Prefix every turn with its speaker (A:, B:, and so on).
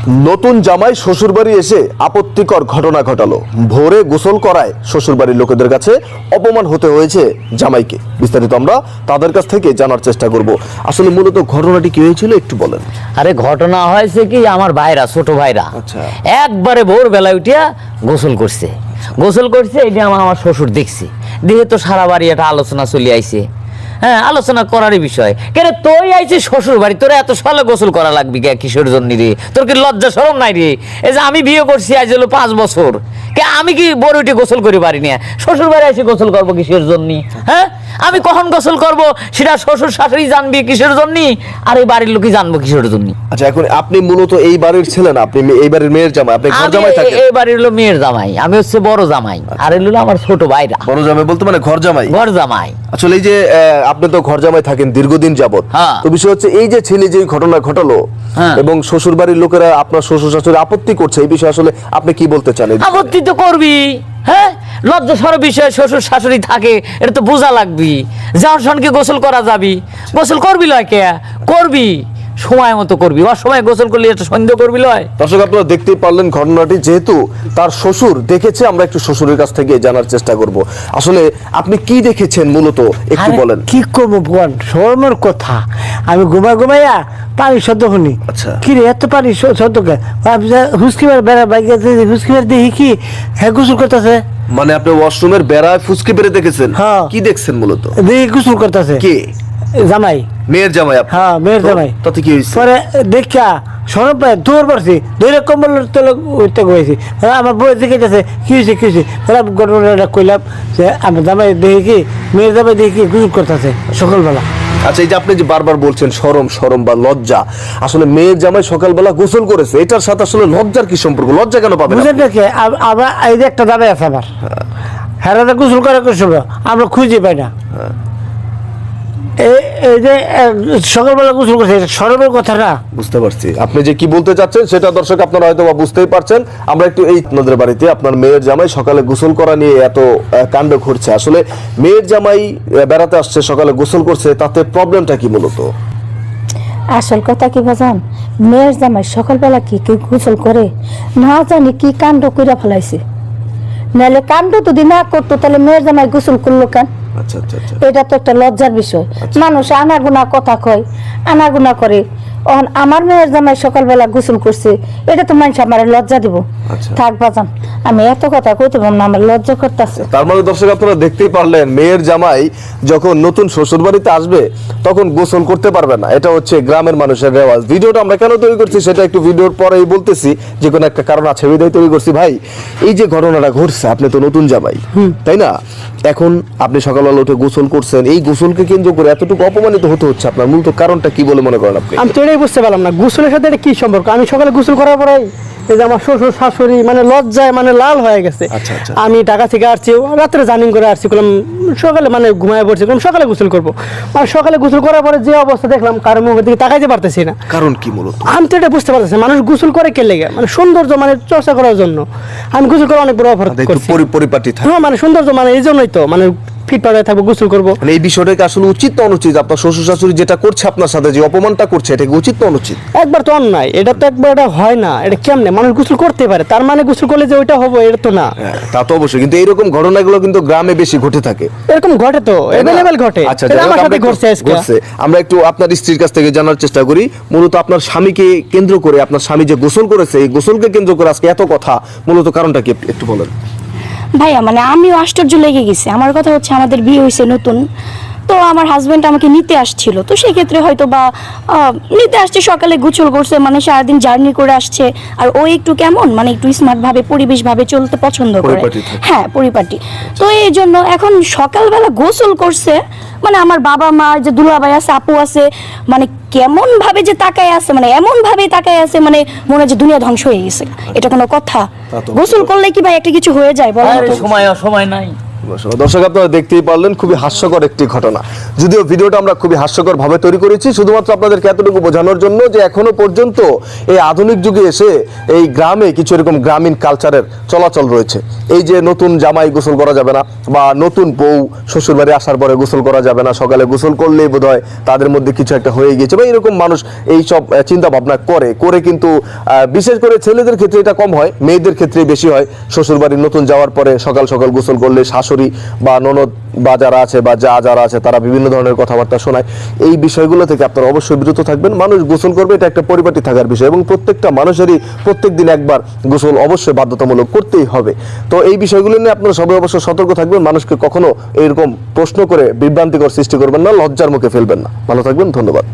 A: নতুন জামাই শ্বশুরবাড়ি এসে আপত্তিকর ঘটনা ঘটালো। ভোরে গোসল করায় শ্বশুরবাড়ির লোকেদের কাছে অপমান হতে হয়েছে জামাইকে। বিস্তারিত আমরা তাদের কাছ থেকে জানার চেষ্টা করব। আসলে মূলত ঘটনাটি কি হয়েছিল একটু বলেন।
B: আরে ঘটনা হয়েছে কি, আমার ভাইরা, ছোট ভাইরা
A: আচ্ছা।
B: একবারে ভোর বেলায় উঠিয়া গোসল করছে। এটা আমার শ্বশুর দেখছে, দেখে তো সারা বাড়ি একটা আলোচনা চলে আইছে। হ্যাঁ, আলোচনা করারই বিষয়। কেন তুই আইছিস শ্বশুর বাড়ি, তোরা এত সকালে গোসল করা লাগবি কে, কিসের জন্য রে? তোর কি লজ্জা শরম নাই রে? এই যে আমি বিয়ে করছি আজ হলো 5 বছর, কে আমি কি বড় উঠে গোসল করি পারি না? শ্বশুর বাড়ি এসে গোসল করবো কিসের জন্য? হ্যাঁ, আমি কখন গোসল করব সেটা শ্বশুর শাশুড়ি জানবি কিসের জন্য, আর এই বাড়ির লোকই জানবো কিসের জন্য।
A: আচ্ছা, এখন আপনি মূলত এই বাড়ির ছিলেন, আপনি এই বাড়ির মেয়ের জামাই, আপনি ঘর জামাই থাকেন?
B: এই বাড়ির হলো মেয়ের জামাই, আমি হচ্ছে বড় জামাই, আর এলো আমার ছোট ভাইরা।
A: বড় জামাই বলতে মানে ঘর জামাই?
B: ঘর জামাই।
A: আসলে এই যে আপনি তো ঘর জামাই থাকেন দীর্ঘদিন যাবত,
B: হ্যাঁ।
A: তো বিষয় হচ্ছে এই যে ছেলে যে ঘটনা ঘটালো,
B: হ্যাঁ,
A: এবং শ্বশুর বাড়ির লোকেরা আপনার শ্বশুর শাশুড়ি আপত্তি করছে, এই বিষয়ে আসলে আপনি কি বলতে চান?
B: আপত্তি তো করবি, হ্যাঁ, লজ্জা সর বিষয়ে শ্বশুর শাশুড়ি থাকে, এটা তো বোঝা লাগবি। যার সঙ্গে গোসল করা যাবি, গোসল করবি লয় কে? করবি সময় মতো করবি, অসময় গোসল করলে একটা সন্দেহ করবি লয়।
A: দর্শক, আপনারা দেখতেই পারলেন ঘটনাটি, যেহেতু তার শ্বশুর দেখেছে, আমরা একটু শ্বশুরের কাছ থেকে জানার চেষ্টা করব। আসলে আপনি কি দেখেছেন মূলত একটু বলেন।
C: কি করবো বোন, শরমের কথা, আমি ঘুমাইয়া পানি শব্দ শুনি।
A: আচ্ছা।
C: কি রে এত পানি শব্দ কে? হুসকিবার বেড়া বাইকে হুসকিবার দেখি কি হ্যাঁ গোসল করতেছে।
A: মানে আপনি ওয়াশরুমের বেড়ায় ফুসকি পেরে দেখেছেন?
C: হ্যাঁ।
A: কি দেখছেন মূলত?
C: দেখি গোসল করতেছে।
A: কে?
C: জামাই।
A: মেয়ের জামাই আপনি?
C: হ্যাঁ, মেয়ের জামাই।
A: তাতে কি হয়েছে?
C: পরে দেখা সরম পায় দৌড় পারছি, ধরে কম্বলের তলে উঠতে গেছি। আমার বই দেখে গেছে কি হয়েছে ঘটনাটা কইলাম যে আমার জামাই দেখি কি, মেয়ের জামাই দেখি কি গোসল করতেছে সকালবেলা।
A: আচ্ছা, এই যে আপনি যে বারবার বলছেন শরম বা লজ্জা, আসলে মেয়ের জামাই সকালবেলা গোসল করেছে, এটার সাথে আসলে লজ্জার কি সম্পর্ক? লজ্জা কেন পাবেন?
C: বুঝেন নাকি, আবার এই যে একটা জামাই আছে আমার, হ্যাঁ গোসল করে আমরা খুঁজে পাই না। এই যে সকালবেলা গোসল করছে, সরমের কথা না?
A: বুঝতে পারছি আপনি যে কি বলতে চাচ্ছেন, সেটা দর্শক আপনারা হয়তো বা বুঝতেই পারছেন। আমরা একটু এই আপনাদের বাড়িতে আপনার মেয়ের জামাই সকালে গোসল করা নিয়ে এত কাণ্ড ঘটছে, আসলে মেয়ের জামাই বেড়াতে আসছে, সকালে গোসল করছে, তাতে প্রবলেমটা কি মূলত?
D: আসল কথা কি বাজান, মেয়ের জামাই সকালবেলা কি কি গোসল করে না জানি কি কাণ্ড কইরা ফেলাইছে। নাহলে কাণ্ড যদি না করতো তাহলে মেয়ের জামাই গোসল করলো কেন?
A: আচ্ছা আচ্ছা আচ্ছা।
D: এটা তো একটা লজ্জার বিষয়। মানুষ আনাগুনা কথা কয়, আনাগুনা করে। আমার মেয়ের জামাই সকালবেলা গোসল করছে, এটা তো মানুষ আমার লজ্জা দিব। থাক বাজান, আমি এত কথা কইতে পারবো না, আমার লজ্জা করতেছে।
A: তার মানে দর্শক আপনারা দেখতেই পারলেন, মেয়ের জামাই যখন নতুন শ্বশুর বাড়িতে আসবে তখন গোসল করতে পারবে না। এটা হচ্ছে গ্রামের মানুষের রেওয়াজ। ভিডিওটা আমরা কেন তৈরি করছি সেটা একটু ভিডিওর পরেই বলতেছি, যে কোনো একটা কারণ আছে বিধায় তৈরি করছি। ভাই, এই যে ঘটনাটা ঘটছে, আপনি তো নতুন জামাই, তাই না? এখন আপনি সকালবেলা উঠে গোসল করছেন, এই গোসলকে কেন্দ্র করে এতটুকু অপমানিত হতে হচ্ছে আপনার, মূলত কারণটা কি বলে মনে করেন আপনি?
C: আমি তো এটাই বুঝতে পারলাম না, গোসলের সাথে এটা কি সম্পর্ক? আমি সকালে গোসল করার পরে এই যে আমার শ্বশুর শাশুড়ি মানে লজ্জায় মানে লাল হয়ে গেছে।
A: আচ্ছা আচ্ছা।
C: আমি ঢাকা থেকে আসছি, রাত্রে জার্নি করে আসছি, বললাম সকালে মানে ঘুমায় পড়ছি, সকালে গোসল করবো। মানে সকালে গোসল করার পরে যে অবস্থা দেখলাম, কারোর মুখের দিকে তাকাইতে পারতেছি না।
A: কারণ কি মূলত?
C: আমি তো এটা বুঝতে পারতেছি, মানুষ গোসল করে কে লেগে? মানে সৌন্দর্য মানে চর্চা করার জন্য। আমি গোসল করে অনেক বড় অফার করছি।
A: পরিপাটি থাকে।
C: হ্যাঁ, মানে সৌন্দর্য মানে এই জন্যই তো, মানে ফিট পাড়ায় থাকবো, গোসল করবো।
A: মানে এই বিষয়টাকে আসলে উচিত না অনুচিত? আপনার শ্বশুর শাশুড়ি যেটা করছে আপনার সাথে, যে অপমানটা করছে, এটা কি উচিত না অনুচিত?
C: একবার তো অন্যায়, এটা তো একবার এটা হয় না। এটা কেমনে মানুষ গোসল করতে পারে? তার মানে গোসল করলে যে ওইটা হবে এটা তো না।
A: হ্যাঁ, তা তো অবশ্যই, কিন্তু এইরকম ঘটনাগুলো কিন্তু গ্রামে বেশি ঘটে থাকে।
C: এরকম ঘটে তো, এভেলেবেল ঘটে।
A: আচ্ছা,
C: এটা আমার সাথে ঘটছে আজকে।
A: আমরা একটু আপনার স্ত্রীর কাছ থেকে জানার চেষ্টা করি, মূলত আপনার স্বামীকে কেন্দ্র করে, আপনার স্বামী যে গোসল করেছে, এই গোসলকে কেন্দ্র করে আজকে এত কথা, মূলত কারণটা কি একটু বলেন।
D: ভাইয়া মানে আমিও আশ্চর্য লেগে গেছি। আমার কথা হচ্ছে, আমাদের বিয়ে হয়েছে নতুন, তো আমার হাজবেন্ড আমাকে নিতে আসছিল, তো সেই ক্ষেত্রে হয়তো বা নিতে আসছে, সকালে গোসল করছে, মানে সারাদিন জার্নি করে আসছে। আর ও একটু কেমন মানে একটু স্মার্ট ভাবে পরিবেশ ভাবে চলতে পছন্দ করে। হ্যাঁ, পরিপাটি। তো এই জন্য এখন সকালবেলা গোসল করছে, মানে আমার বাবা মা যে দুলাভাই আছে, আপু আছে, মানে কেমন ভাবে যে তাকায় আছে, মানে এমন ভাবে তাকায় আছে, মানে মনে হচ্ছে দুনিয়া ধ্বংস হয়ে গেছে। এটা কোনো কথা? গোসল করলে কি ভাই একটা কিছু হয়ে যায়? বলেন তো।
B: সময় নাই,
A: দর্শক আপনারা দেখতেই পারলেন খুবই হাস্যকর একটি ঘটনা। যদিও ভিডিওটা আমরা খুবই হাস্যকর ভাবে তৈরি করেছি শুধুমাত্র আপনাদেরকে এতটুকু বোঝানোর জন্য যে এখনো পর্যন্ত এই আধুনিক যুগে এসে এই গ্রামে কিছু এরকম গ্রামীণ কালচারের চলাচল রয়েছে। এই যে নতুন জামাই গোসল করা যাবে না, বা নতুন বউ শ্বশুর বাড়ি আসার পরে গোসল করা যাবে না, সকালে গোসল করলেই বোধহয় তাদের মধ্যে কিছু একটা হয়ে গিয়েছে, বা এরকম মানুষ এই সব চিন্তা ভাবনা করে কিন্তু বিশেষ করে ছেলেদের ক্ষেত্রে এটা কম হয়, মেয়েদের ক্ষেত্রে বেশি হয়। শ্বশুর বাড়ি নতুন যাওয়ার পরে সকাল সকাল গোসল করলে শাশুড়ি বা ননদ বা যারা আছে বা যারা আছে তারা বিভিন্ন ধরনের কথাবার্তা শোনায়। এই বিষয়গুলো থেকে আপনারা অবশ্যই বিরত থাকবেন। মানুষ গোসল করবে, এটা একটা পরিপাটি থাকার বিষয়, এবং প্রত্যেকটা মানুষেরই প্রত্যেক দিন একবার গোসল অবশ্যই বাধ্যতামূলক করতেই হবে। তো এই বিষয়গুলো নিয়ে আপনারা সবাই অবশ্যই সতর্ক থাকবেন। মানুষকে কখনো এরকম প্রশ্ন করে বিভ্রান্তিকর সৃষ্টি করবেন না, লজ্জার মুখে ফেলবেন না। ভালো থাকবেন, ধন্যবাদ।